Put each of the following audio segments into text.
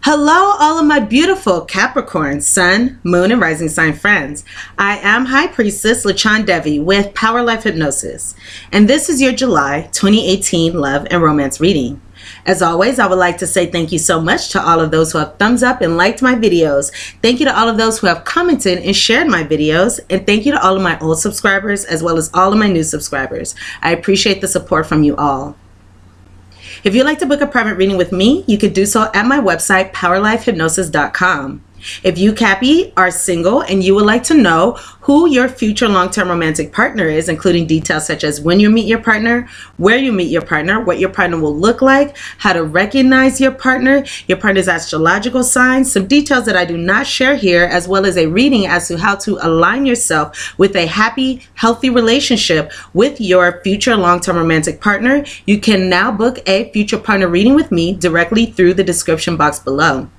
Hello, all of my beautiful Capricorn, Sun, Moon, and Rising sign friends. I am High Priestess LaChondevi with Power Life Hypnosis, and this is your July 2018 love and romance reading. As always, I would like to say thank you so much to all of those who have thumbs up and liked my videos. Thank you to all of those who have commented and shared my videos, and thank you to all of my old subscribers as well as all of my new subscribers. I appreciate the support from you all. If you'd like to book a private reading with me, you could do so at my website, POWERLIFEHYPNOSIS.com. If you, Cappy, are single and you would like to know who your future long-term romantic partner is, including details such as when you meet your partner, where you meet your partner, what your partner will look like, how to recognize your partner's astrological signs, some details that I do not share here, as well as a reading as to how to align yourself with a happy, healthy relationship with your future long-term romantic partner, you can now book a future partner reading with me directly through the description box below.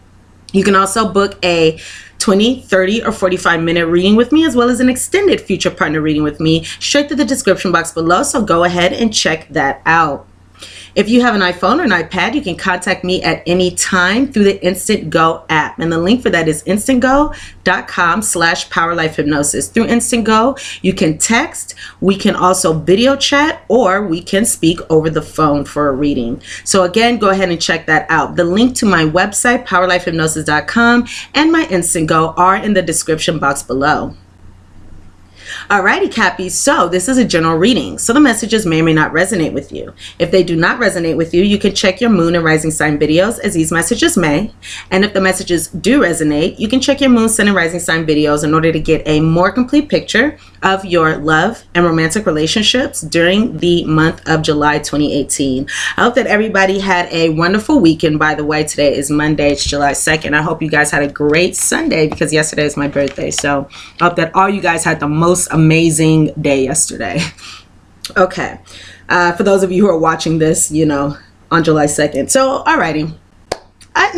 You can also book a 20, 30, or 45-minute reading with me, as well as an extended future partner reading with me straight to the description box below, so go ahead and check that out. If you have an iPhone or an iPad, you can contact me at any time through the Instant Go app. And the link for that is instantgo.com/powerlifehypnosis. Through Instant Go, you can text, we can also video chat, or we can speak over the phone for a reading. So again, go ahead and check that out. The link to my website, powerlifehypnosis.com, and my Instant Go are in the description box below. Alrighty, Cappies, so this is a general reading, so the messages may or may not resonate with you. If they do not resonate with you, you can check your moon and rising sign videos, as these messages may. And if the messages do resonate, you can check your moon, sun, and rising sign videos in order to get a more complete picture of your love and romantic relationships during the month of July 2018. I hope that everybody had a wonderful weekend. By the way, today is Monday, it's July 2nd. I hope you guys had a great Sunday because yesterday is my birthday. So I hope that all you guys had the most amazing day yesterday. Okay, for those of you who are watching this, you know, on July 2nd. So, alrighty. I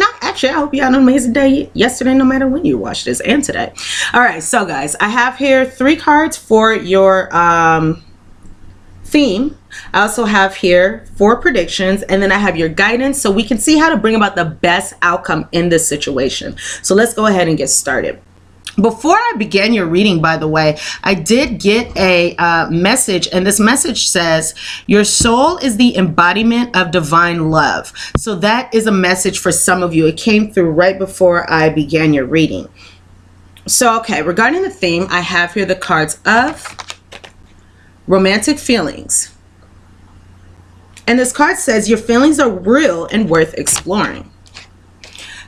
hope you had an amazing day yesterday, no matter when you watch this, and today. All right, so guys, I have here 3 cards for your theme. I also have here 4 predictions, and then I have your guidance so we can see how to bring about the best outcome in this situation. So let's go ahead and get started. Before I began your reading, by the way, I did get a message, and this message says, your soul is the embodiment of divine love. So that is a message for some of you. It came through right before I began your reading. So, okay, regarding the theme, I have here the cards of romantic feelings. And this card says, your feelings are real and worth exploring.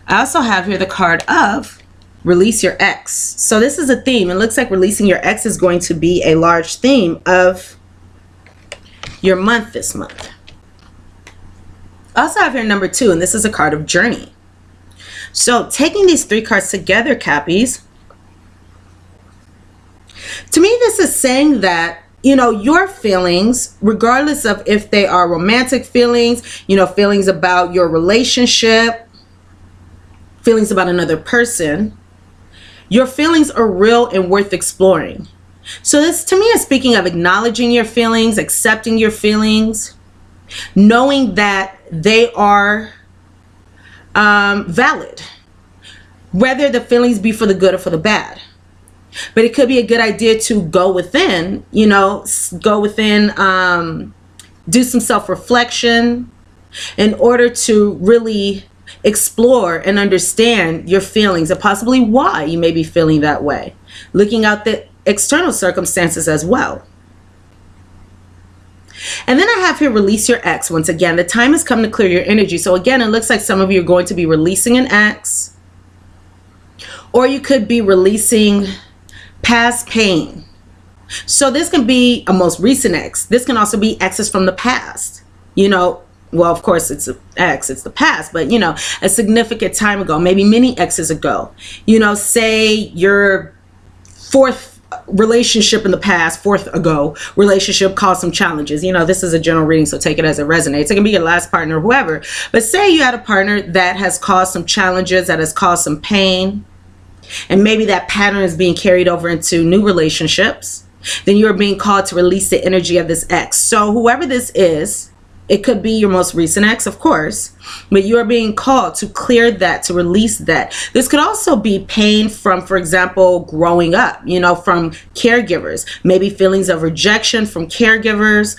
I also have here the card of release your ex. So this is a theme. It looks like releasing your ex is going to be a large theme of your month this month. I also have here number 2, and this is a card of journey. So taking these 3 cards together, Cappies, to me this is saying that, you know, your feelings, regardless of if they are romantic feelings, you know, feelings about your relationship, feelings about another person, your feelings are real and worth exploring. So this, to me, is speaking of acknowledging your feelings, accepting your feelings, knowing that they are valid, whether the feelings be for the good or for the bad. But it could be a good idea to go within, you know, go within, do some self-reflection in order to really explore and understand your feelings and possibly why you may be feeling that way. Looking at the external circumstances as well. And then I have here release your ex. Once again, the time has come to clear your energy. So again, it looks like some of you are going to be releasing an ex, or you could be releasing past pain. So this can be a most recent ex. This can also be exes from the past. You know, well, of course, it's an ex, it's the past, but, you know, a significant time ago, maybe many exes ago. You know, say your 4th relationship in the past, 4th ago relationship caused some challenges. You know, this is a general reading, so take it as it resonates. It can be your last partner or whoever. But say you had a partner that has caused some challenges, that has caused some pain, and maybe that pattern is being carried over into new relationships. Then you're being called to release the energy of this ex. So whoever this is, It could be your most recent ex, of course, but you are being called to clear that, to release that. This could also be pain from, for example, growing up, you know, from caregivers, maybe feelings of rejection from caregivers,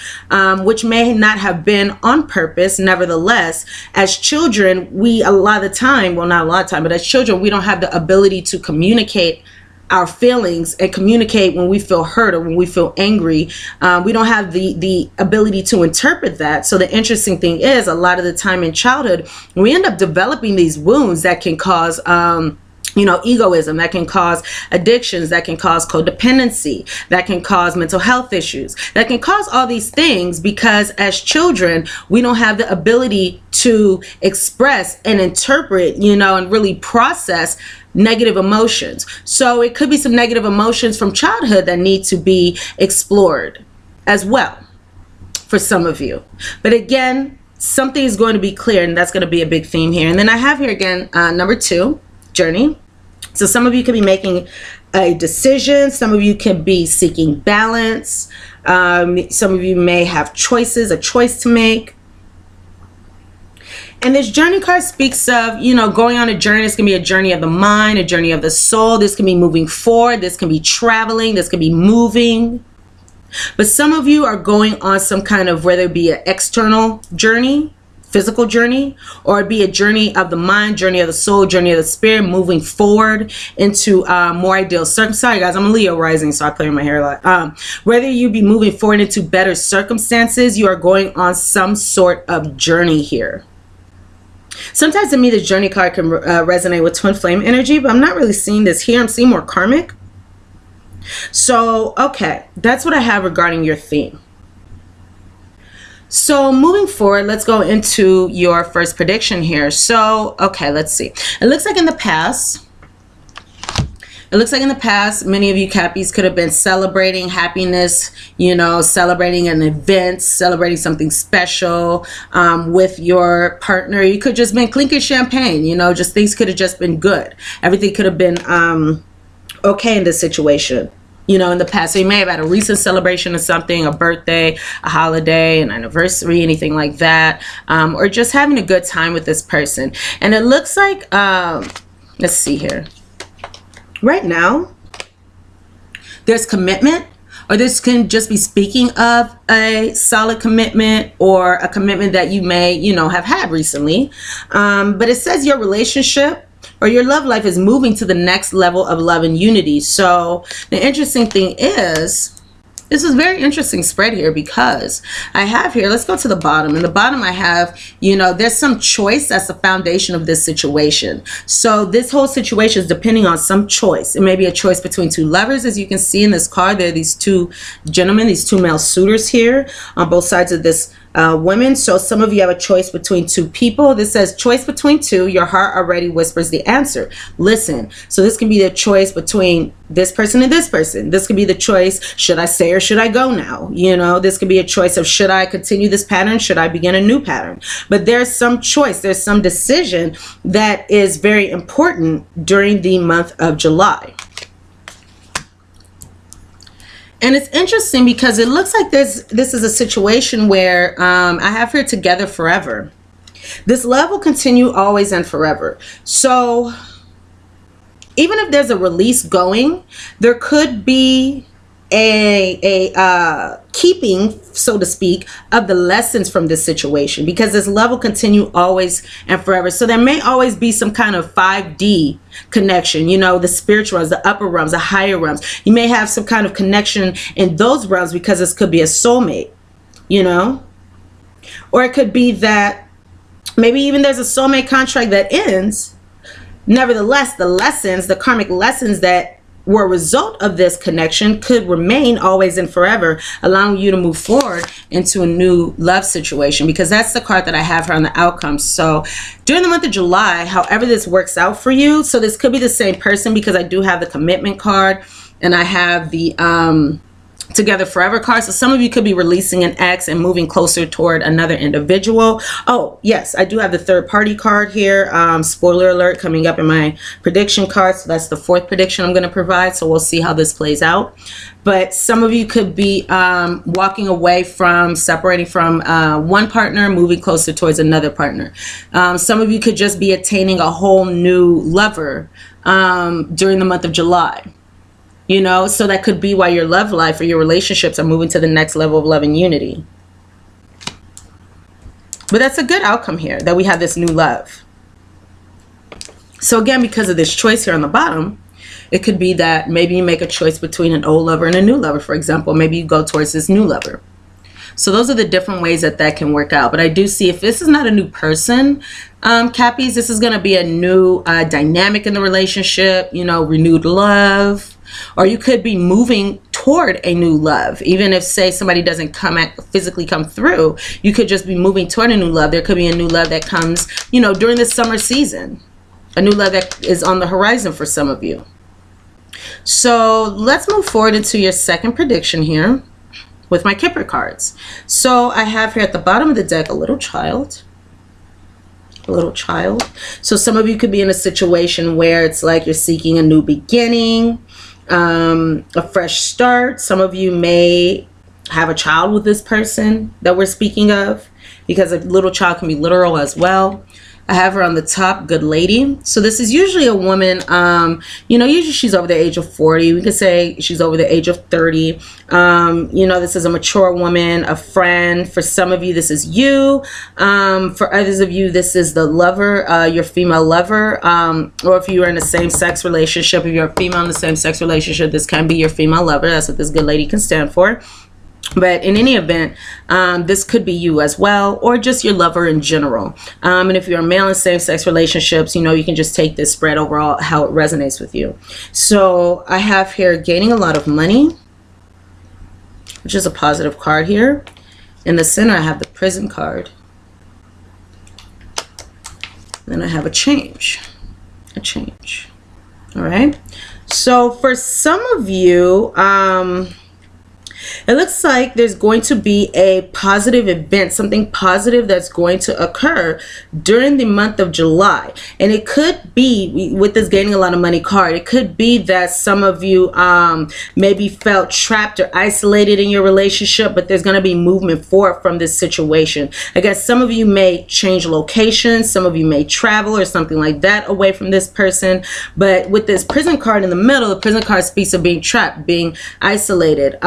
which may not have been on purpose. Nevertheless, as children, we a lot of the time, well, not a lot of time, but as children, we don't have the ability to communicate our feelings and communicate when we feel hurt or when we feel angry. We don't have the ability to interpret that. So the interesting thing is, a lot of the time in childhood, we end up developing these wounds that can cause you know, egoism, that can cause addictions, that can cause codependency, that can cause mental health issues, that can cause all these things, because as children, we don't have the ability to express and interpret, you know, and really process negative emotions. So it could be some negative emotions from childhood that need to be explored as well for some of you. But again, something is going to be clear, and that's going to be a big theme here. And then I have here again, number 2, journey. So some of you could be making a decision. Some of you could be seeking balance. Some of you may have choices, a choice to make. And this journey card speaks of, you know, going on a journey. This can be a journey of the mind, a journey of the soul. This can be moving forward. This can be traveling. This can be moving. But some of you are going on some kind of, whether it be an external journey, physical journey, or it be a journey of the mind, journey of the soul, journey of the spirit, moving forward into more ideal circumstances. Sorry guys, I'm a Leo rising, so I play with my hair a lot. Whether you be moving forward into better circumstances, you are going on some sort of journey here. Sometimes to me, the journey card can resonate with twin flame energy, but I'm not really seeing this here. I'm seeing more karmic. So, okay, that's what I have regarding your theme. So moving forward, let's go into your first prediction here. So, okay, let's see. It looks like in the past, many of you Cappies could have been celebrating happiness, you know, celebrating an event, celebrating something special with your partner. You could just been clinking champagne, you know, just things could have just been good. Everything could have been okay in this situation, you know, in the past. So you may have had a recent celebration of something, a birthday, a holiday, an anniversary, anything like that, or just having a good time with this person. And it looks like, let's see here. Right now, there's commitment, or this can just be speaking of a solid commitment or a commitment that you may, you know, have had recently. But it says your relationship or your love life is moving to the next level of love and unity. So the interesting thing is, this is a very interesting spread here, because I have here, let's go to the bottom. In the bottom I have, you know, there's some choice that's the foundation of this situation. So this whole situation is depending on some choice. It may be a choice between two lovers. As you can see in this card, there are these two gentlemen, these two male suitors here on both sides of this women. So some of you have a choice between two people. This says choice between two. Your heart already whispers the answer. Listen. So this can be the choice between this person and this person. This could be the choice, should I stay or should I go now? You know, this could be a choice of, should I continue this pattern? Should I begin a new pattern? But there's some choice. There's some decision that is very important during the month of July. And it's interesting because it looks like this is a situation where I have here together forever. This love will continue always and forever. So even if there's a release going, there could be a keeping, so to speak, of the lessons from this situation, because this love will continue always and forever. So there may always be some kind of 5D connection, you know, the spiritual realms, the upper realms, the higher realms. You may have some kind of connection in those realms, because this could be a soulmate, you know, or it could be that maybe even there's a soulmate contract that ends. Nevertheless, the lessons, the karmic lessons that were a result of this connection could remain always and forever, allowing you to move forward into a new love situation, because that's the card that I have here on the outcomes. So during the month of July, however this works out for you, so this could be the same person, because I do have the commitment card and I have the Together forever card. So some of you could be releasing an ex and moving closer toward another individual. Oh yes, I do have the third party card here. Spoiler alert, coming up in my prediction card. So that's the fourth prediction I'm going to provide. So we'll see how this plays out. But some of you could be walking away from, separating from one partner, moving closer towards another partner. Some of you could just be attaining a whole new lover during the month of July. You know, so that could be why your love life or your relationships are moving to the next level of love and unity. But that's a good outcome here, that we have this new love. So again, because of this choice here on the bottom, it could be that maybe you make a choice between an old lover and a new lover, for example. Maybe you go towards this new lover. So those are the different ways that that can work out. But I do see if this is not a new person, Cappies, this is going to be a new dynamic in the relationship, you know, renewed love. Or you could be moving toward a new love. Even if, say, somebody doesn't physically come through, you could just be moving toward a new love. There could be a new love that comes, you know, during the summer season. A new love that is on the horizon for some of you. So let's move forward into your second prediction here with my Kipper cards. So I have here at the bottom of the deck a little child. A little child. So some of you could be in a situation where it's like you're seeking a new beginning, a fresh start. Some of you may have a child with this person that we're speaking of, because a little child can be literal as well. I have her on the top, good lady. So this is usually a woman, you know, usually she's over the age of 40. We could say she's over the age of 30. You know, this is a mature woman, a friend. For some of you, this is you. For others of you, this is the lover, your female lover. Or if you are in a same-sex relationship, if you're a female in the same-sex relationship, this can be your female lover. That's what this good lady can stand for. But in any event, this could be you as well, or just your lover in general. And if you're a male in same-sex relationships, you know, you can just take this spread overall, how it resonates with you. So I have here gaining a lot of money, which is a positive card here. In the center, I have the Prison card. Then I have a change. A change. All right. So for some of you, it looks like there's going to be a positive event, something positive that's going to occur during the month of July. And it could be, with this gaining a lot of money card, it could be that some of you maybe felt trapped or isolated in your relationship, but there's going to be movement forward from this situation. I guess some of you may change locations, some of you may travel or something like that away from this person. But with this Prison card in the middle, the Prison card speaks of being trapped, being isolated.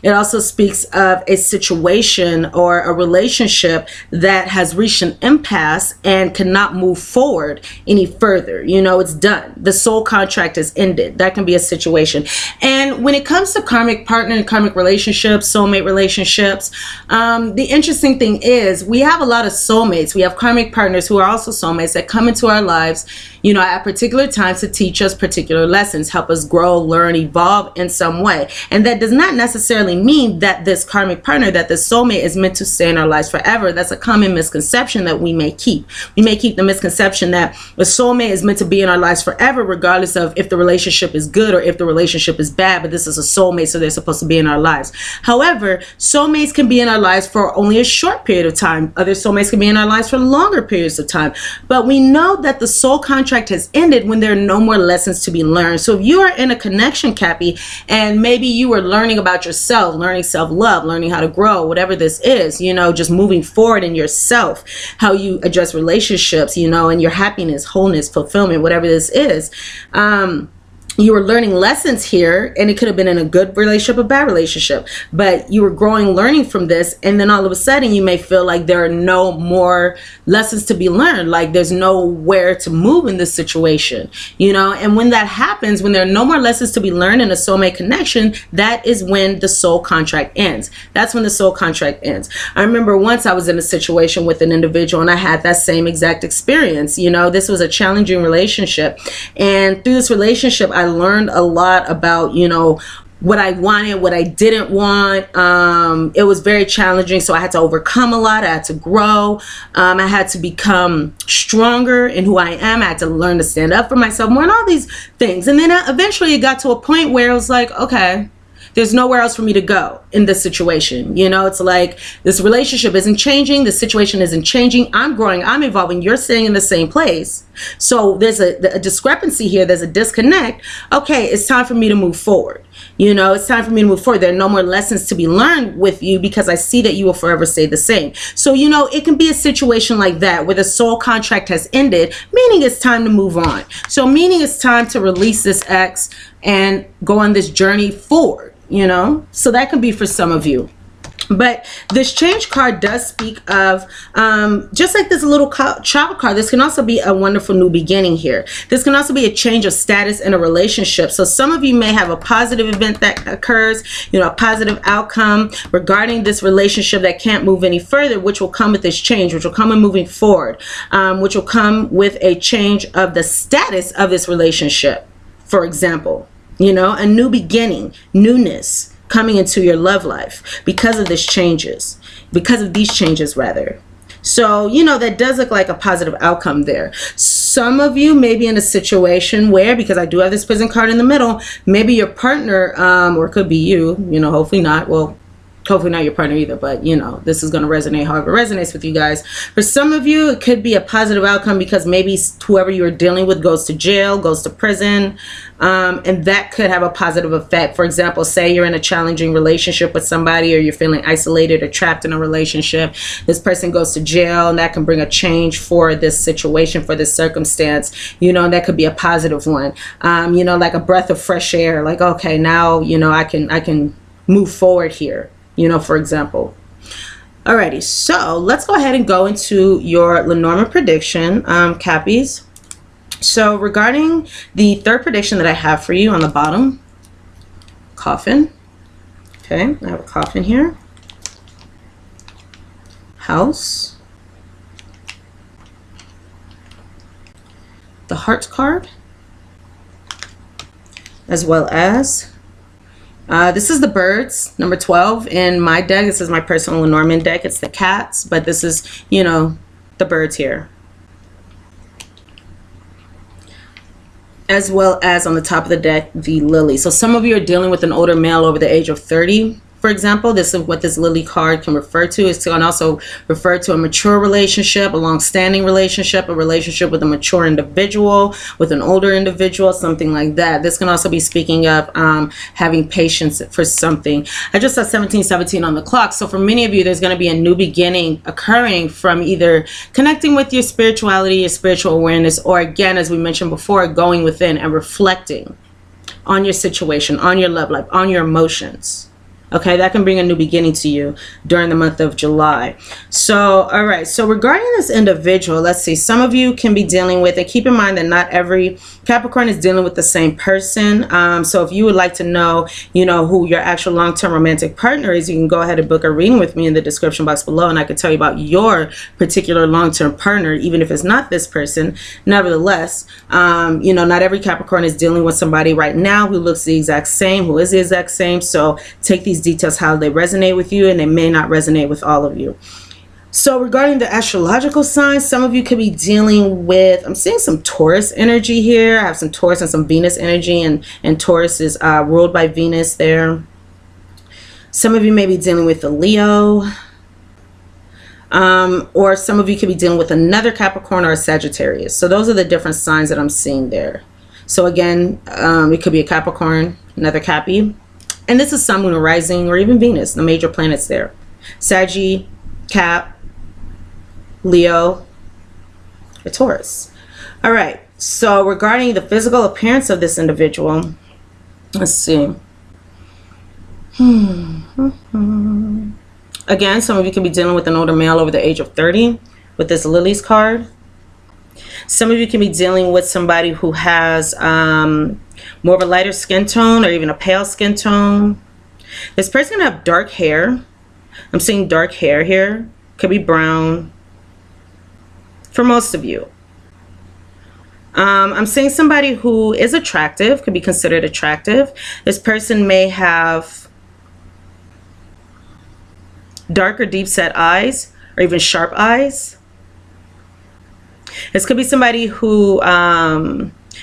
It also speaks of a situation or a relationship that has reached an impasse and cannot move forward any further. You know, it's done. The soul contract is ended. That can be a situation. And when it comes to karmic partner and karmic relationships, soulmate relationships, the interesting thing is we have a lot of soulmates. We have karmic partners who are also soulmates that come into our lives, you know, at particular times to teach us particular lessons, help us grow, learn, evolve in some way. And that does not necessarily mean that this karmic partner, that this soulmate is meant to stay in our lives forever. That's a common misconception that we may keep. We may keep the misconception that the soulmate is meant to be in our lives forever, regardless of if the relationship is good or if the relationship is bad, but this is a soulmate, so they're supposed to be in our lives. However, soulmates can be in our lives for only a short period of time. Other soulmates can be in our lives for longer periods of time. But we know that the soul contract has ended when there are no more lessons to be learned. So if you are in a connection, Cappy, and maybe you were learning about yourself, learning self-love, learning how to grow, whatever this is, you know, just moving forward in yourself, how you address relationships, you know, and your happiness, wholeness, fulfillment, whatever this is, you were learning lessons here, and it could have been in a good relationship, a bad relationship, but you were growing, learning from this, and then all of a sudden you may feel like there are no more lessons to be learned, like there's nowhere to move in this situation, you know. And when that happens, when there are no more lessons to be learned in a soulmate connection, that is when the soul contract ends. That's when the soul contract ends. I remember once I was in a situation with an individual and I had that same exact experience. You know, this was a challenging relationship, and through this relationship I learned a lot about, you know, what I wanted, what I didn't want. It was very challenging, so I had to overcome a lot. I had to grow. I had to become stronger in who I am. I had to learn to stand up for myself more and all these things. And then eventually it got to a point where it was like, okay, there's nowhere else for me to go in this situation. You know, it's like this relationship isn't changing, the situation isn't changing, I'm growing, I'm evolving, you're staying in the same place. So there's a discrepancy here, there's a disconnect. Okay, it's time for me to move forward. You know, it's time for me to move forward. There are no more lessons to be learned with you because I see that you will forever stay the same. So, you know, it can be a situation like that where the soul contract has ended, meaning it's time to move on. So meaning it's time to release this ex and go on this journey forward, you know. So that can be for some of you. But this change card does speak of, just like this little child card, this can also be a wonderful new beginning here. This can also be a change of status in a relationship. So some of you may have a positive event that occurs, you know, a positive outcome regarding this relationship that can't move any further, which will come with this change, which will come in moving forward, which will come with a change of the status of this relationship. For example, you know, a new beginning, newness coming into your love life because of these changes rather. So, you know, that does look like a positive outcome there. Some of you may be in a situation where, because I do have this prison card in the middle, maybe your partner, or it could be you know, hopefully not. Well, hopefully not your partner either, but you know, this is going to resonate however it resonates with you guys. For some of you, it could be a positive outcome because maybe whoever you are dealing with goes to jail, goes to prison, and that could have a positive effect. For example, say you're in a challenging relationship with somebody, or you're feeling isolated or trapped in a relationship. This person goes to jail, and that can bring a change for this situation, for this circumstance, you know, and that could be a positive one. You know, like a breath of fresh air, like, okay, now, you know, I can move forward here, you know, for example. Alrighty, so let's go ahead and go into your Lenormand prediction, Cappies. So regarding the third prediction that I have for you on the bottom, coffin. Okay, I have a coffin here. House. The Hearts card. As well as this is the birds, number 12 in my deck. This is my personal Lenormand deck. It's the cats, but this is, you know, the birds here. As well as on the top of the deck, the lily. So some of you are dealing with an older male over the age of 30. For example, this is what this lily card can refer to. It can also refer to a mature relationship, a long-standing relationship, a relationship with a mature individual, with an older individual, something like that. This can also be speaking of having patience for something. I just saw 1717 on the clock. So for many of you, there's going to be a new beginning occurring from either connecting with your spirituality, your spiritual awareness, or again, as we mentioned before, going within and reflecting on your situation, on your love life, on your emotions. Okay, that can bring a new beginning to you during the month of July. So, all right. So regarding this individual, let's see. Some of you can be dealing with, and keep in mind that not every Capricorn is dealing with the same person. So if you would like to know, you know, who your actual long-term romantic partner is, you can go ahead and book a reading with me in the description box below, and I can tell you about your particular long-term partner, even if it's not this person. Nevertheless, you know, not every Capricorn is dealing with somebody right now who looks the exact same, who is the exact same. So take these details how they resonate with you, and they may not resonate with all of you. So regarding the astrological signs, some of you could be dealing with, I'm seeing some Taurus energy here. I have some Taurus and some Venus energy, and Taurus is ruled by Venus there. Some of you may be dealing with a Leo, or some of you could be dealing with another Capricorn or a Sagittarius. So those are the different signs that I'm seeing there. So again, it could be a Capricorn, another Cappy. And this is Sun, Moon, or Rising, or even Venus, the major planets there. Saggy, Cap, Leo, or Taurus. All right. So regarding the physical appearance of this individual, let's see. Again, some of you can be dealing with an older male over the age of 30 with this Lily's card. Some of you can be dealing with somebody who has more of a lighter skin tone, or even a pale skin tone. This person can have dark hair. I'm seeing dark hair here. Could be brown for most of you. I'm seeing somebody who is attractive, could be considered attractive. This person may have dark or deep set eyes, or even sharp eyes. This could be somebody who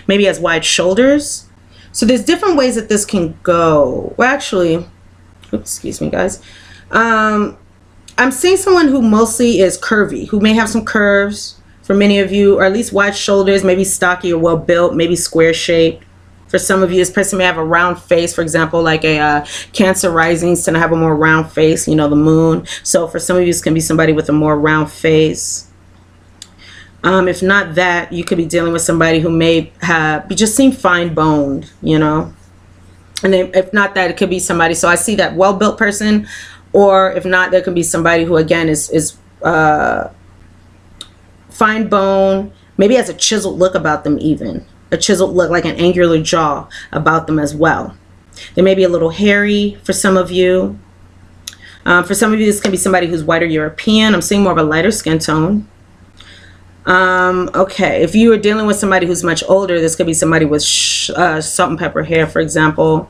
maybe has wide shoulders, So there's different ways that this can go. Well, actually, oops, excuse me, guys. I'm seeing someone who mostly is curvy, who may have some curves for many of you, or at least wide shoulders, maybe stocky or well built, maybe square shaped. For some of you, this person may have a round face, for example, like a Cancer risings tend to have a more round face, you know, the moon. So for some of you, this can be somebody with a more round face. If not that, you could be dealing with somebody who may just seem fine boned, you know. And then if not that, it could be somebody. So I see that well built person. Or if not, there could be somebody who, again, is fine bone, maybe has a chiseled look about them even. A chiseled look, like an angular jaw about them as well. They may be a little hairy for some of you. For some of you, this can be somebody who's white or European. I'm seeing more of a lighter skin tone. Okay, if you are dealing with somebody who's much older, this could be somebody with salt and pepper hair, for example.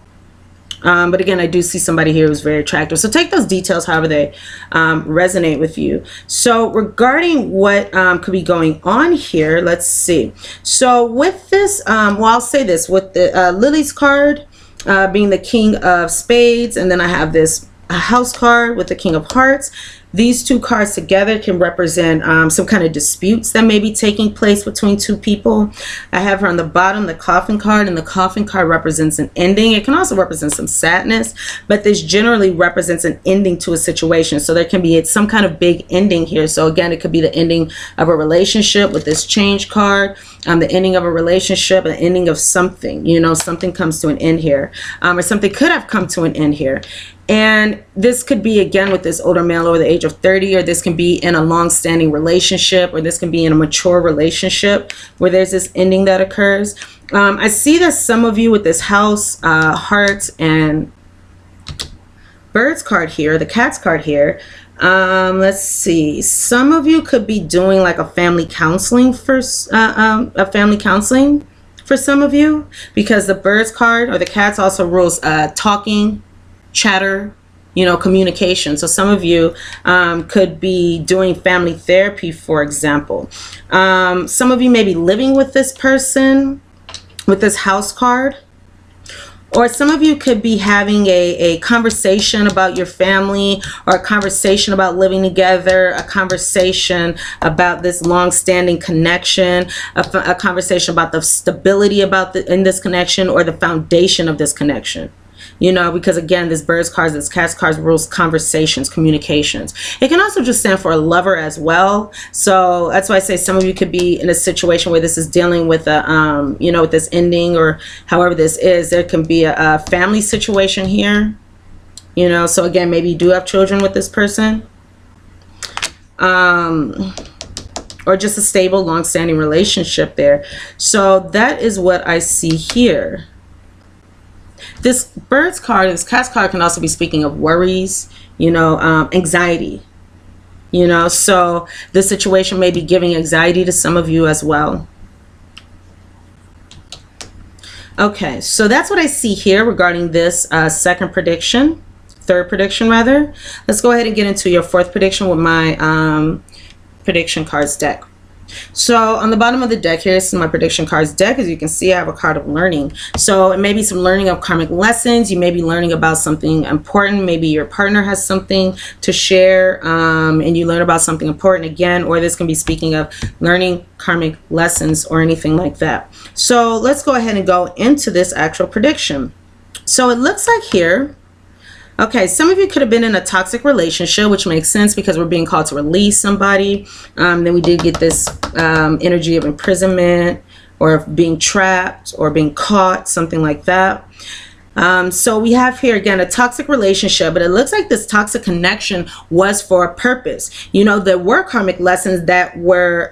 But again, I do see somebody here who's very attractive. So take those details however they resonate with you. So regarding what could be going on here, let's see. So with this, well, I'll say this, with the Lily's card being the King of Spades, and then I have this house card with the King of Hearts. These two cards together can represent some kind of disputes that may be taking place between two people. I have her on the bottom, the Coffin card, and the Coffin card represents an ending. It can also represent some sadness, but this generally represents an ending to a situation. So there can be some kind of big ending here. So again, it could be the ending of a relationship with this Change card, the ending of a relationship, the ending of something, you know, something comes to an end here, or something could have come to an end here. And this could be, again, with this older male over the age of 30, or this can be in a long-standing relationship, or this can be in a mature relationship where there's this ending that occurs. I see that some of you with this house, hearts, and birds card here, the cats card here, let's see, some of you could be doing like a family counseling for some of you, because the birds card or the cats also rules talking, chatter, you know, communication. So some of you could be doing family therapy, for example. Some of you may be living with this person with this house card, or some of you could be having a conversation about your family, or a conversation about living together, a conversation about this long-standing connection, a conversation about the stability in this connection, or the foundation of this connection. You know, because again, this birds cards, this cats cards rules conversations, communications. It can also just stand for a lover as well. So that's why I say some of you could be in a situation where this is dealing with a, you know, with this ending, or however this is. There can be a family situation here. You know, so again, maybe you do have children with this person. Or just a stable, long-standing relationship there. So that is what I see here. This birds card, this cat's card can also be speaking of worries, you know, anxiety, you know, so this situation may be giving anxiety to some of you as well. Okay, so that's what I see here regarding this third prediction rather. Let's go ahead and get into your fourth prediction with my prediction cards deck. So on the bottom of the deck here is my prediction cards deck. As you can see, I have a card of learning. So it may be some learning of karmic lessons. You may be learning about something important. Maybe your partner has something to share, and you learn about something important again, or this can be speaking of learning karmic lessons or anything like that. So let's go ahead and go into this actual prediction. So it looks like here, okay, some of you could have been in a toxic relationship, which makes sense because we're being called to release somebody. Then we did get this energy of imprisonment, or being trapped, or being caught, something like that. So we have here again a toxic relationship, but it looks like this toxic connection was for a purpose. You know, there were karmic lessons that were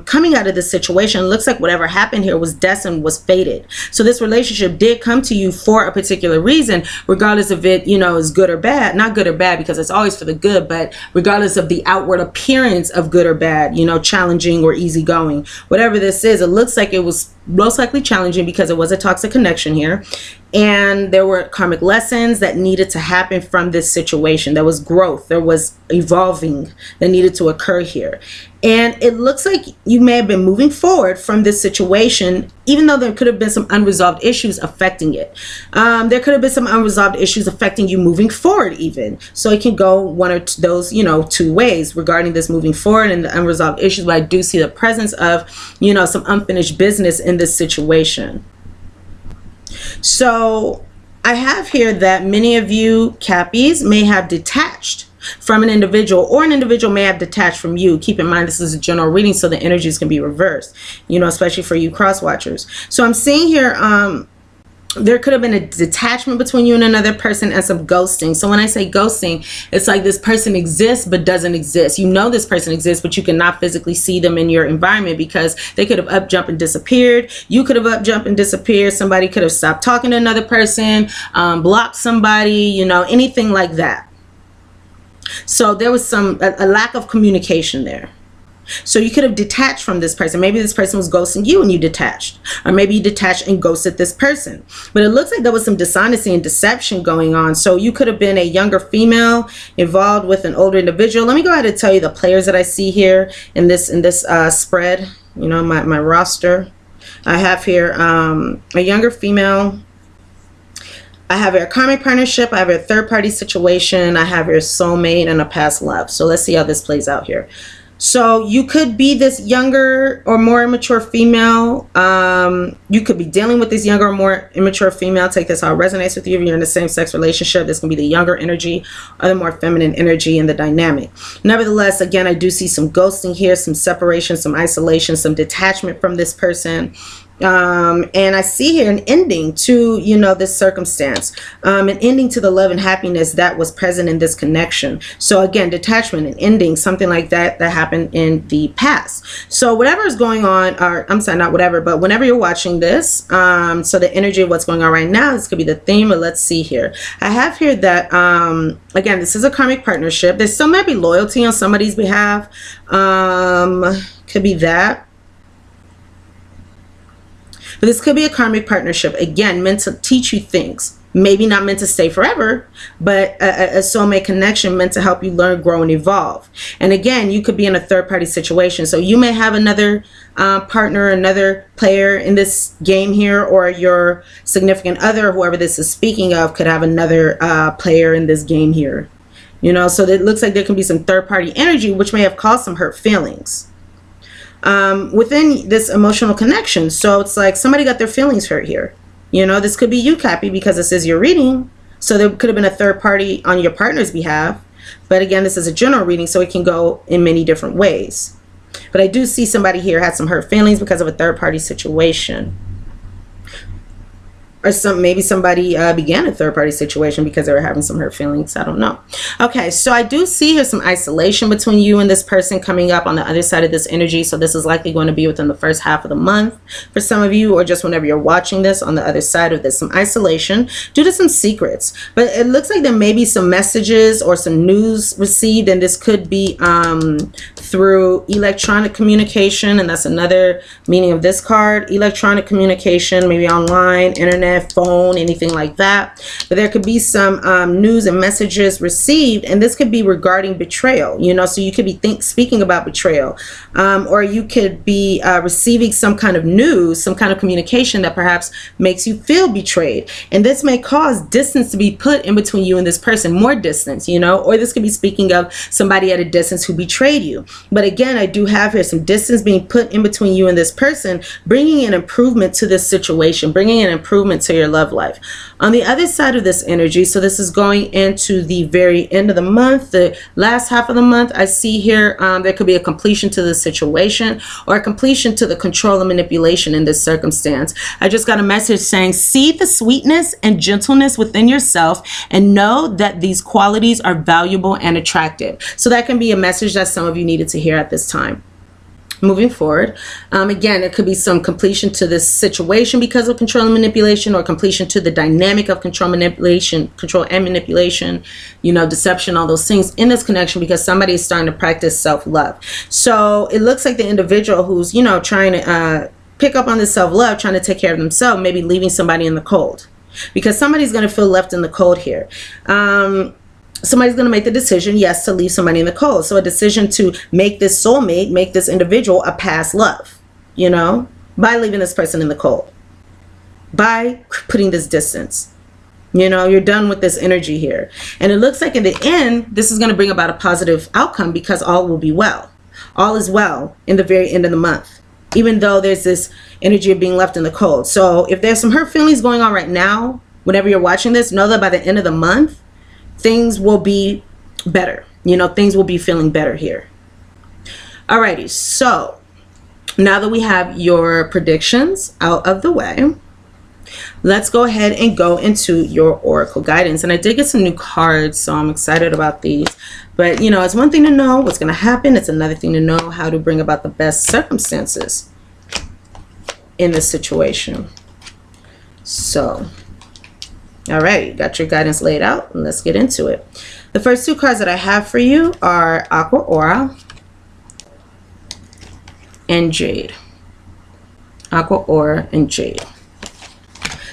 coming out of this situation. It looks like whatever happened here was destined, was fated. So this relationship did come to you for a particular reason, regardless of it, you know, is good or bad. Not good or bad, because it's always for the good, but regardless of the outward appearance of good or bad, you know, challenging or easygoing, whatever this is, it looks like it was most likely challenging because it was a toxic connection here. And there were karmic lessons that needed to happen from this situation. There was growth, there was evolving that needed to occur here. And it looks like you may have been moving forward from this situation, even though there could have been some unresolved issues affecting it. There could have been some unresolved issues affecting you moving forward even. So it can go one or those, two ways regarding this moving forward and the unresolved issues. But I do see the presence of, some unfinished business in this situation. So I have here that many of you Cappies may have detached from an individual, or an individual may have detached from you. Keep in mind, this is a general reading, so the energies can be reversed, especially for you cross watchers. So I'm seeing here, there could have been a detachment between you and another person and some ghosting. So when I say ghosting, it's like this person exists but doesn't exist. This person exists, but you cannot physically see them in your environment because they could have up, jumped, and disappeared. You could have up, jumped, and disappeared. Somebody could have stopped talking to another person, blocked somebody, anything like that. So there was a lack of communication there. So you could have detached from this person. Maybe this person was ghosting you and you detached, or maybe you detached and ghosted this person. But it looks like there was some dishonesty and deception going on. So you could have been a younger female involved with an older individual. Let me go ahead and tell you the players that I see here in this spread. My roster. I have here a younger female. I have a karmic partnership. I have a third-party situation. I have your soulmate and a past love. So let's see how this plays out here. So you could be this younger or more immature female. You could be dealing with this younger or more immature female. Take this how it resonates with you. If you're in a same-sex relationship, this can be the younger energy or the more feminine energy in the dynamic. Nevertheless, again, I do see some ghosting here, some separation, some isolation, some detachment from this person. And I see here an ending to, this circumstance, an ending to the love and happiness that was present in this connection. So again, detachment and ending, something like that happened in the past. So whatever is going on, or I'm sorry, not whatever, but whenever you're watching this, so the energy of what's going on right now, this could be the theme, but let's see here. I have here that, again, this is a karmic partnership. There still might be loyalty on somebody's behalf. Could be that. But this could be a karmic partnership, again, meant to teach you things. Maybe not meant to stay forever, but a soulmate connection meant to help you learn, grow, and evolve. And again, you could be in a third-party situation. So you may have another partner, another player in this game here, or your significant other, whoever this is speaking of, could have another player in this game here. So it looks like there can be some third-party energy, which may have caused some hurt feelings within this emotional connection. So it's like somebody got their feelings hurt here. This could be you, Cappy, because this is your reading. So there could have been a third party on your partner's behalf. But again, this is a general reading, so it can go in many different ways. But I do see somebody here had some hurt feelings because of a third party situation. Or maybe somebody began a third-party situation because they were having some hurt feelings. I don't know. Okay, so I do see here some isolation between you and this person coming up on the other side of this energy. So this is likely going to be within the first half of the month for some of you, or just whenever you're watching this on the other side of this. Some isolation due to some secrets. But it looks like there may be some messages or some news received, and this could be through electronic communication, and that's another meaning of this card. Electronic communication, maybe online, internet, phone, anything like that. But there could be some news and messages received, and this could be regarding betrayal. So you could be speaking about betrayal, or you could be receiving some kind of news, some kind of communication that perhaps makes you feel betrayed, and this may cause distance to be put in between you and this person, more distance, or this could be speaking of somebody at a distance who betrayed you. But again, I do have here some distance being put in between you and this person, bringing an improvement to this situation, bringing an improvement to your love life. On the other side of this energy, so this is going into the very end of the month, the last half of the month, I see here there could be a completion to the situation, or a completion to the control and manipulation in this circumstance. I just got a message saying, see the sweetness and gentleness within yourself and know that these qualities are valuable and attractive. So that can be a message that some of you needed to hear at this time. Moving forward, again, it could be some completion to this situation because of control and manipulation, or completion to the dynamic of control and manipulation, deception, all those things in this connection, because somebody is starting to practice self-love. So it looks like the individual who's, trying to pick up on this self-love, trying to take care of themselves, maybe leaving somebody in the cold, because somebody's going to feel left in the cold here. somebody's going to make the decision, yes, to leave somebody in the cold. So a decision to make this soulmate, make this individual a past love, you know, by leaving this person in the cold, by putting this distance. You know, you're done with this energy here. And it looks like in the end, this is going to bring about a positive outcome because all will be well. All is well in the very end of the month, even though there's this energy of being left in the cold. So if there's some hurt feelings going on right now, whenever you're watching this, know that by the end of the month, things will be better. You know, things will be feeling better here. Alrighty, so now that we have your predictions out of the way, let's go ahead and go into your oracle guidance. And I did get some new cards, so I'm excited about these. But, you know, it's one thing to know what's going to happen. It's another thing to know how to bring about the best circumstances in this situation. So, all right, got your guidance laid out, and let's get into it. The first two cards that I have for you are Aqua Aura and Jade. Aqua Aura and Jade.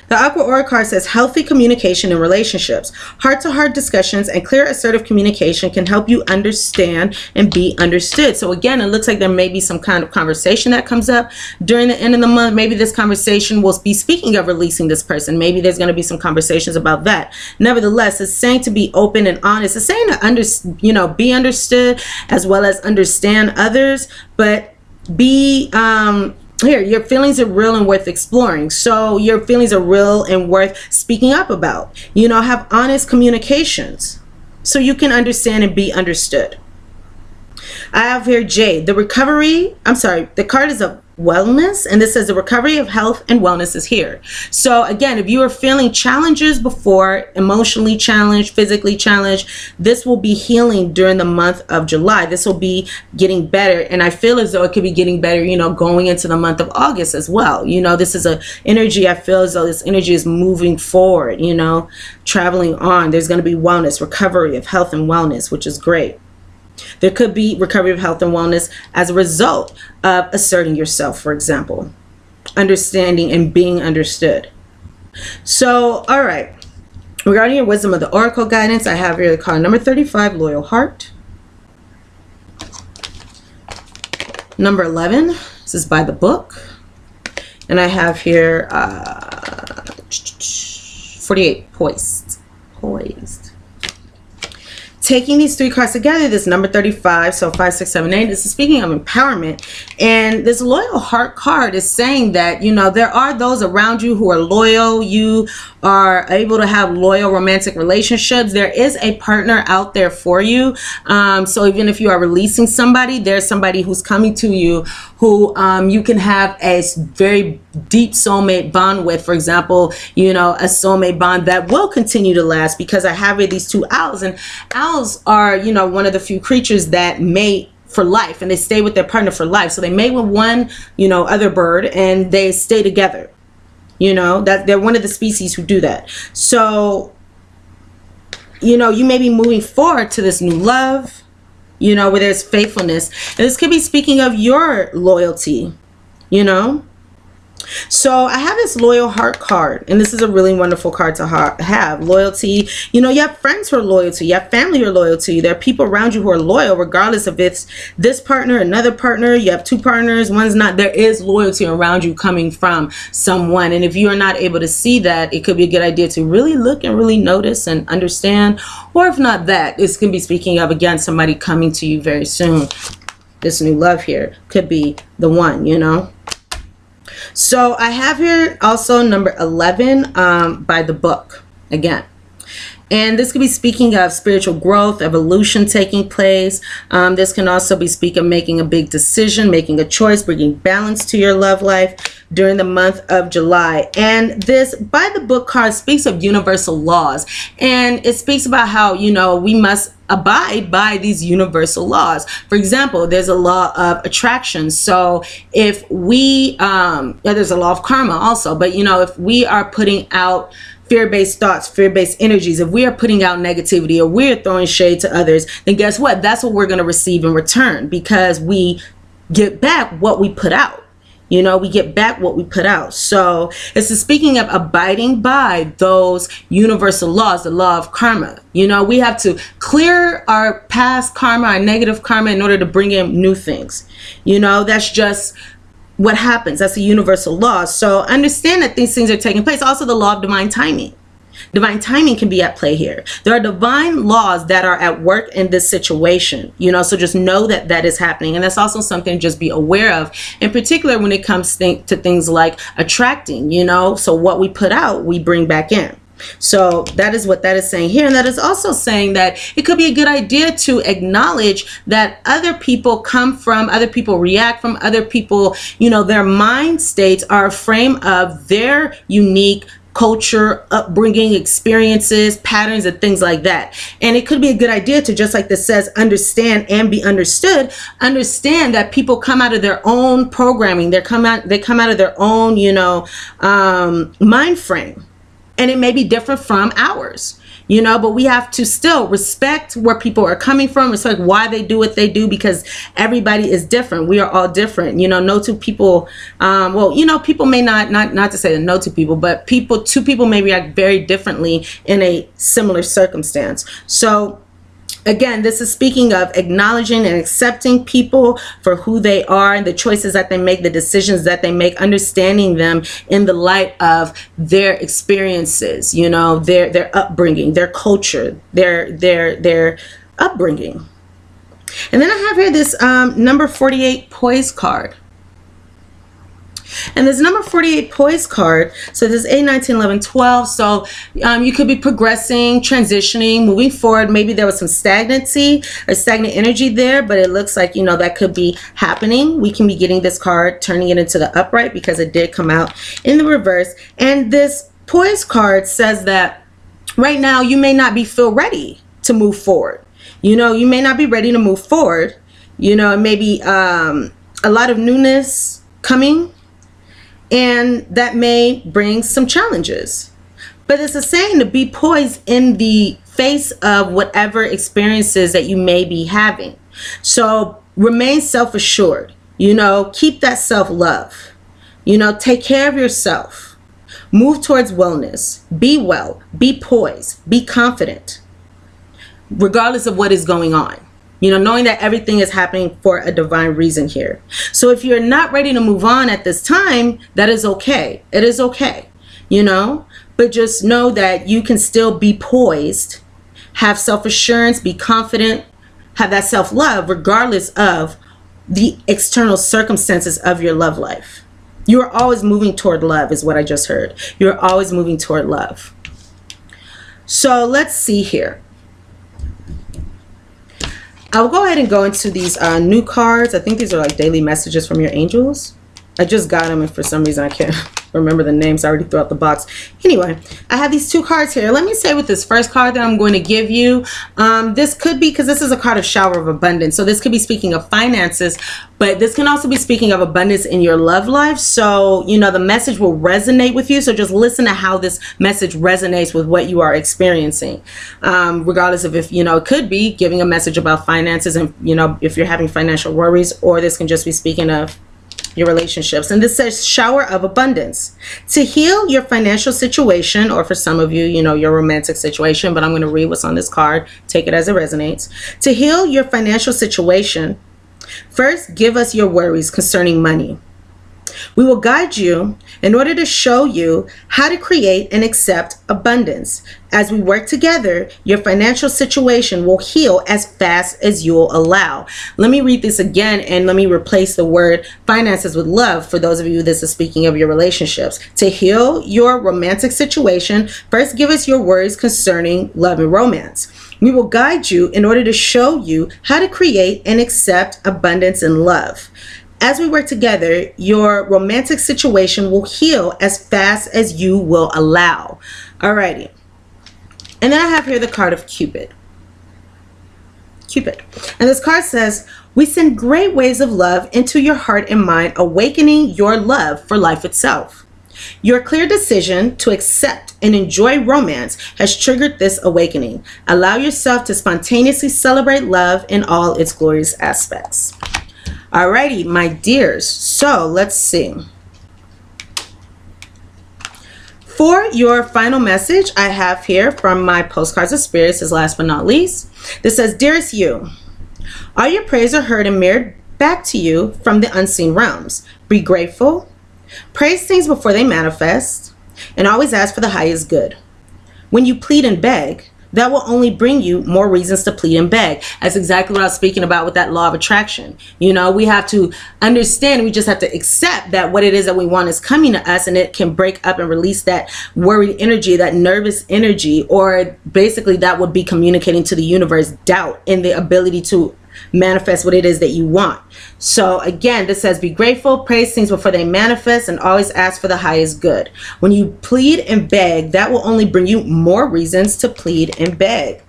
The Aqua Aura card says healthy communication in relationships. Heart-to-heart discussions and clear assertive communication can help you understand and be understood. So again, it looks like there may be some kind of conversation that comes up during the end of the month. Maybe this conversation will be speaking of releasing this person. Maybe there's going to be some conversations about that. Nevertheless, it's saying to be open and honest. It's saying to be understood as well as understand others, but be here, your feelings are real and worth exploring. So your feelings are real and worth speaking up about. You know, have honest communications so you can understand and be understood. I have here Jade. The card is of wellness, and this says the recovery of health and wellness is here. So again, if you are feeling challenges before, emotionally challenged, physically challenged, this will be healing during the month of July. This will be getting better, and I feel as though it could be getting better, you know, going into the month of August as well. You know, this is a energy, I feel as though this energy is moving forward, you know, traveling on. There's going to be wellness, recovery of health and wellness, which is great. There could be recovery of health and wellness as a result of asserting yourself, for example, understanding and being understood. So, all right, regarding your wisdom of the oracle guidance, I have here the card number 35, Loyal Heart. Number 11, this is by the book. And I have here 48, Poised. Taking these three cards together, this number 35, so 5, 6, 7, 8, this is speaking of empowerment. And this Loyal Heart card is saying that, you know, there are those around you who are loyal. You are able to have loyal romantic relationships. There is a partner out there for you. So even if you are releasing somebody, there's somebody who's coming to you who you can have a very deep soulmate bond with. For example, you know, a soulmate bond that will continue to last, because I have here these two owls, and owls are, you know, one of the few creatures that mate for life, and they stay with their partner for life. So they mate with one, you know, other bird, and they stay together. You know, that they're one of the species who do that. So, you know, you may be moving forward to this new love, you know, where there's faithfulness. And this could be speaking of your loyalty, you know. So I have this Loyal Heart card, and this is a really wonderful card to have. Loyalty, you know, you have friends who are loyal to you, you have family who are loyal to you, there are people around you who are loyal, regardless if it's this partner, another partner, you have two partners, one's not. There is loyalty around you coming from someone, and if you are not able to see that, it could be a good idea to really look and really notice and understand. Or if not that, this can be speaking of, again, somebody coming to you very soon. This new love here could be the one, you know. So I have here also number 11 by the book again. And this could be speaking of spiritual growth, evolution taking place. This can also be speaking of making a big decision, making a choice, bringing balance to your love life during the month of July. And this by the book card speaks of universal laws. And it speaks about how, you know, we must abide by these universal laws. For example, there's a law of attraction. So if we, there's a law of karma also, but, you know, if we are putting out fear-based thoughts, fear-based energies, if we are putting out negativity or we're throwing shade to others, then guess what? That's what we're going to receive in return, because we get back what we put out. You know, we get back what we put out. So it's speaking of abiding by those universal laws, the law of karma. You know, we have to clear our past karma, our negative karma, in order to bring in new things. You know, that's just what happens. That's a universal law. So understand that these things are taking place. Also, the law of divine timing. Divine timing can be at play here. There are divine laws that are at work in this situation, you know, so just know that that is happening. And that's also something to just be aware of, in particular when it comes to things like attracting, you know, so what we put out, we bring back in. So that is what that is saying here. And that is also saying that it could be a good idea to acknowledge that other people come from, other people react from, other people, you know, their mind states are a frame of their unique culture, upbringing, experiences, patterns, and things like that. And it could be a good idea to, just like this says, understand and be understood. Understand that people come out of their own programming. They come out of their own, you know, mind frame, and it may be different from ours. You know, but we have to still respect where people are coming from, respect why they do what they do, because everybody is different. We are all different. You know, no two people, well, you know, people may not to say that no two people, but two people may react very differently in a similar circumstance. So again, this is speaking of acknowledging and accepting people for who they are and the choices that they make, the decisions that they make, understanding them in the light of their experiences, you know, their upbringing, their culture, their upbringing. And then I have here this number 48 poise card. And this number 48 poise card, so this is 8, 19, 11, 12. So you could be progressing, transitioning, moving forward. Maybe there was some stagnancy or stagnant energy there, but it looks like, you know, that could be happening. We can be getting this card, turning it into the upright, because it did come out in the reverse. And this poise card says that right now you may not feel ready to move forward. You know, you may not be ready to move forward. You know, it may be a lot of newness coming, and that may bring some challenges. But it's a saying to be poised in the face of whatever experiences that you may be having. So remain self-assured, you know, keep that self-love, you know, take care of yourself, move towards wellness, be well, be poised, be confident, regardless of what is going on. You know, knowing that everything is happening for a divine reason here. So if you're not ready to move on at this time, that is okay. It is okay, you know, but just know that you can still be poised, have self-assurance, be confident, have that self-love, regardless of the external circumstances of your love life. You are always moving toward love, is what I just heard. You're always moving toward love. So let's see here. I'll go ahead and go into these new cards. I think these are like daily messages from your angels. I just got them, and for some reason I can't remember the names. I already threw out the box. Anyway, I have these two cards here. Let me say with this first card that I'm going to give you, this could be, because this is a card of shower of abundance. So this could be speaking of finances, but this can also be speaking of abundance in your love life. So, you know, the message will resonate with you. So just listen to how this message resonates with what you are experiencing. Regardless of if, you know, it could be giving a message about finances and, you know, if you're having financial worries, or this can just be speaking of your relationships. And this says shower of abundance. To heal your financial situation, or for some of you, you know, your romantic situation, but I'm going to read what's on this card. Take it as it resonates. To heal your financial situation, first give us your worries concerning money. We will guide you in order to show you how to create and accept abundance. As we work together, your financial situation will heal as fast as you'll allow. Let me read this again, and let me replace the word finances with love for those of you this is speaking of your relationships. To heal your romantic situation, first give us your worries concerning love and romance. We will guide you in order to show you how to create and accept abundance and love. As we work together, your romantic situation will heal as fast as you will allow. Alrighty. And then I have here the card of Cupid. Cupid. And this card says, we send great waves of love into your heart and mind, awakening your love for life itself. Your clear decision to accept and enjoy romance has triggered this awakening. Allow yourself to spontaneously celebrate love in all its glorious aspects. Alrighty, my dears. So let's see. For your final message, I have here from my postcards of spirits, is last but not least. This says, dearest you, all your prayers are heard and mirrored back to you from the unseen realms. Be grateful, praise things before they manifest, and always ask for the highest good. When you plead and beg, that will only bring you more reasons to plead and beg. That's exactly what I was speaking about with that law of attraction. You know, we have to understand, we just have to accept that what it is that we want is coming to us, and it can break up and release that worried energy, that nervous energy, or basically that would be communicating to the universe doubt in the ability to manifest what it is that you want. So again, this says, be grateful, praise things before they manifest, and always ask for the highest good. When you plead and beg, that will only bring you more reasons to plead and beg.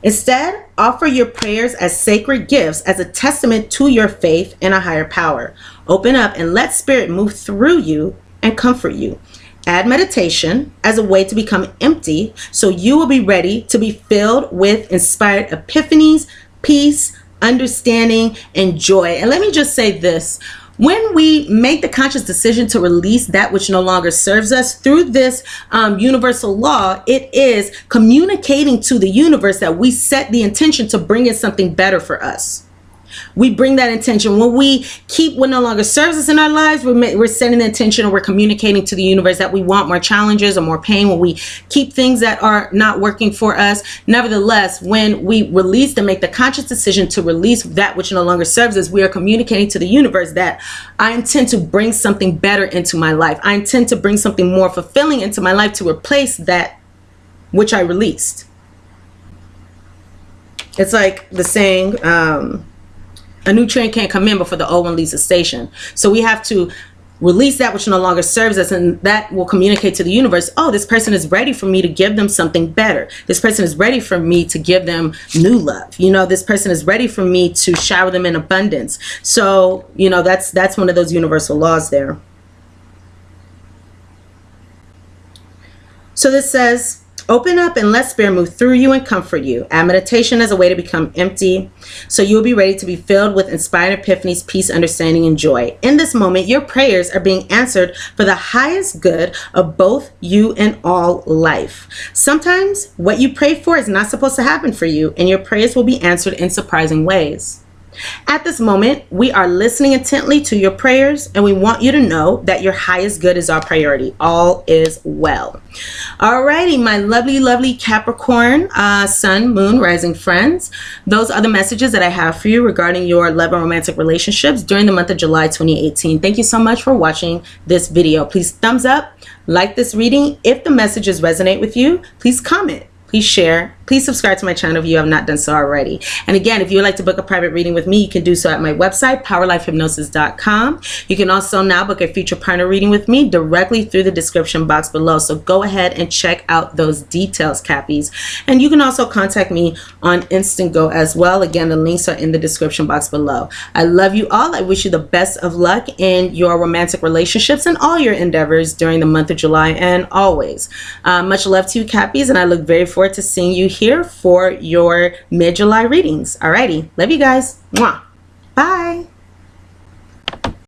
Instead, offer your prayers as sacred gifts, as a testament to your faith in a higher power. Open up and let spirit move through you and comfort you. Add meditation as a way to become empty, so you will be ready to be filled with inspired epiphanies, peace, understanding, and joy. And let me just say this. When we make the conscious decision to release that which no longer serves us through this universal law, it is communicating to the universe that we set the intention to bring in something better for us. We bring that intention. When we keep what no longer serves us in our lives, we're setting the intention, and we're communicating to the universe that we want more challenges or more pain. When we keep things that are not working for us, nevertheless, when we release and make the conscious decision to release that which no longer serves us, we are communicating to the universe that I intend to bring something better into my life. I intend to bring something more fulfilling into my life to replace that which I released. It's like the saying, a new train can't come in before the old one leaves the station. So we have to release that which no longer serves us, and that will communicate to the universe, oh, this person is ready for me to give them something better. This person is ready for me to give them new love. You know, this person is ready for me to shower them in abundance. So, you know, that's one of those universal laws there. So this says, open up and let spirit move through you and comfort you. Add meditation as a way to become empty, so you will be ready to be filled with inspired epiphanies, peace, understanding, and joy. In this moment, your prayers are being answered for the highest good of both you and all life. Sometimes what you pray for is not supposed to happen for you, and your prayers will be answered in surprising ways. At this moment, we are listening intently to your prayers, and we want you to know that your highest good is our priority. All is well. Alrighty, my lovely, lovely Capricorn, Sun, Moon, Rising friends. Those are the messages that I have for you regarding your love and romantic relationships during the month of July 2018. Thank you so much for watching this video. Please thumbs up, like this reading. If the messages resonate with you, please comment. Please share. Please subscribe to my channel if you have not done so already. And again, if you would like to book a private reading with me, you can do so at my website, PowerLifeHypnosis.com. You can also now book a future partner reading with me directly through the description box below. So go ahead and check out those details, Cappies. And you can also contact me on Instant Go as well. Again, the links are in the description box below. I love you all. I wish you the best of luck in your romantic relationships and all your endeavors during the month of July and always. Much love to you, Cappies, and I look very forward to seeing you here for your mid-July readings. Alrighty, love you guys. Mwah. Bye.